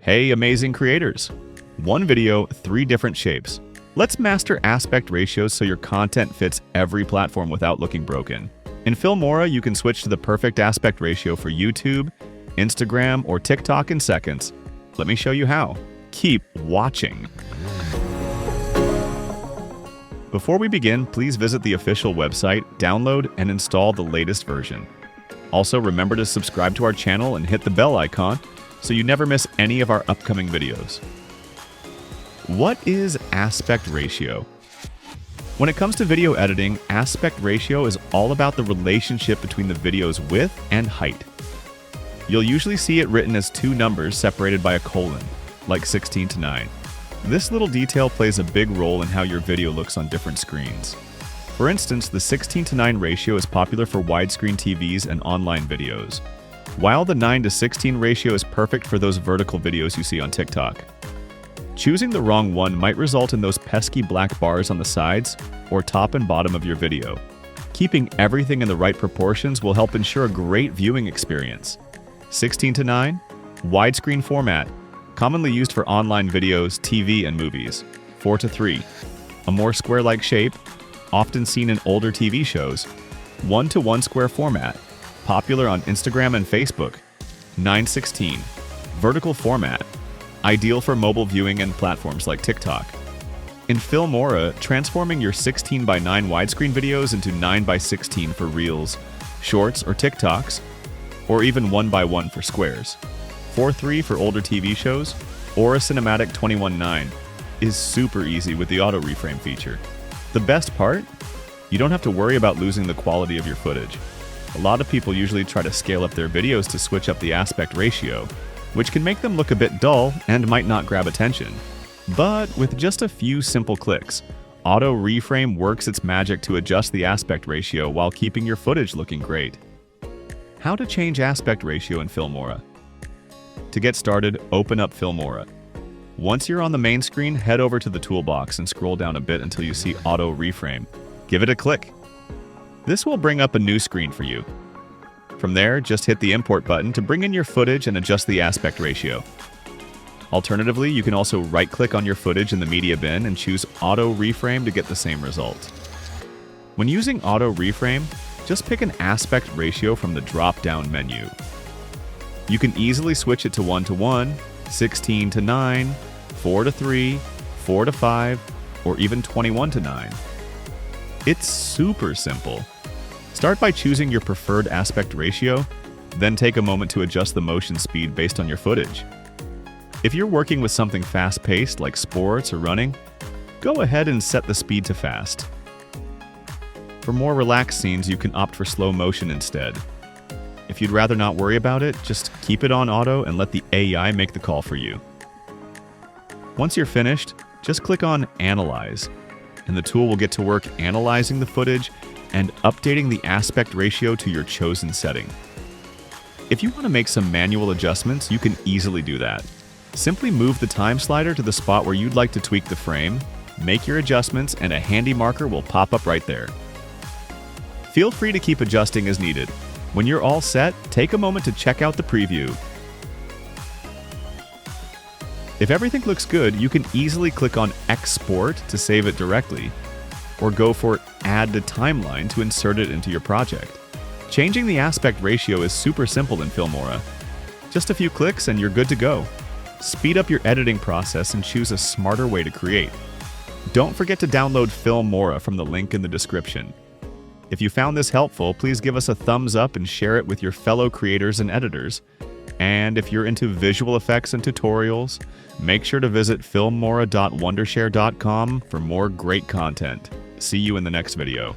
Hey, amazing creators! One video, 3 different shapes. Let's master aspect ratios so your content fits every platform without looking broken. In Filmora, you can switch to the perfect aspect ratio for YouTube, Instagram, or TikTok in seconds. Let me show you how. Keep watching. Before we begin, please visit the official website, download, and install the latest version. Also, remember to subscribe to our channel and hit the bell icon so you never miss any of our upcoming videos. What is aspect ratio? When it comes to video editing, aspect ratio is all about the relationship between the video's width and height. You'll usually see it written as 2 numbers separated by a colon, like 16:9. This little detail plays a big role in how your video looks on different screens. For instance, the 16:9 ratio is popular for widescreen TVs and online videos, while the 9:16 ratio is perfect for those vertical videos you see on TikTok. Choosing the wrong one might result in those pesky black bars on the sides or top and bottom of your video. Keeping everything in the right proportions will help ensure a great viewing experience. 16:9, widescreen format, commonly used for online videos, TV, and movies. 4:3, a more square-like shape, often seen in older TV shows. 1:1 square format, popular on Instagram and Facebook. 9:16, vertical format, ideal for mobile viewing and platforms like TikTok. In Filmora, transforming your 16:9 widescreen videos into 9:16 for Reels, Shorts, or TikToks, or even 1:1 for squares. 4:3 for older TV shows, or a cinematic 21:9 is super easy with the auto reframe feature. The best part? You don't have to worry about losing the quality of your footage. A lot of people usually try to scale up their videos to switch up the aspect ratio, which can make them look a bit dull and might not grab attention. But with just a few simple clicks, auto reframe works its magic to adjust the aspect ratio while keeping your footage looking great. How to change aspect ratio in Filmora? To get started, open up Filmora. Once you're on the main screen, head over to the toolbox and scroll down a bit until you see auto reframe. Give it a click. This will bring up a new screen for you. From there, just hit the import button to bring in your footage and adjust the aspect ratio. Alternatively, you can also right-click on your footage in the media bin and choose auto reframe to get the same result. When using auto reframe, just pick an aspect ratio from the drop-down menu. You can easily switch it to 1:1, 16:9, 4:3, 4:5, or even 21:9. It's super simple. Start by choosing your preferred aspect ratio, then take a moment to adjust the motion speed based on your footage. If you're working with something fast-paced like sports or running, go ahead and set the speed to fast. For more relaxed scenes, you can opt for slow motion instead. If you'd rather not worry about it, just keep it on auto and let the AI make the call for you. Once you're finished, just click on Analyze, and the tool will get to work analyzing the footage and updating the aspect ratio to your chosen setting. If you want to make some manual adjustments, you can easily do that. Simply move the time slider to the spot where you'd like to tweak the frame, make your adjustments, and a handy marker will pop up right there. Feel free to keep adjusting as needed. When you're all set, take a moment to check out the preview. If everything looks good, you can easily click on Export to save it directly, or go for Add to Timeline to insert it into your project. Changing the aspect ratio is super simple in Filmora. Just a few clicks and you're good to go. Speed up your editing process and choose a smarter way to create. Don't forget to download Filmora from the link in the description. If you found this helpful, please give us a thumbs up and share it with your fellow creators and editors. And if you're into visual effects and tutorials, make sure to visit filmora.wondershare.com for more great content. See you in the next video.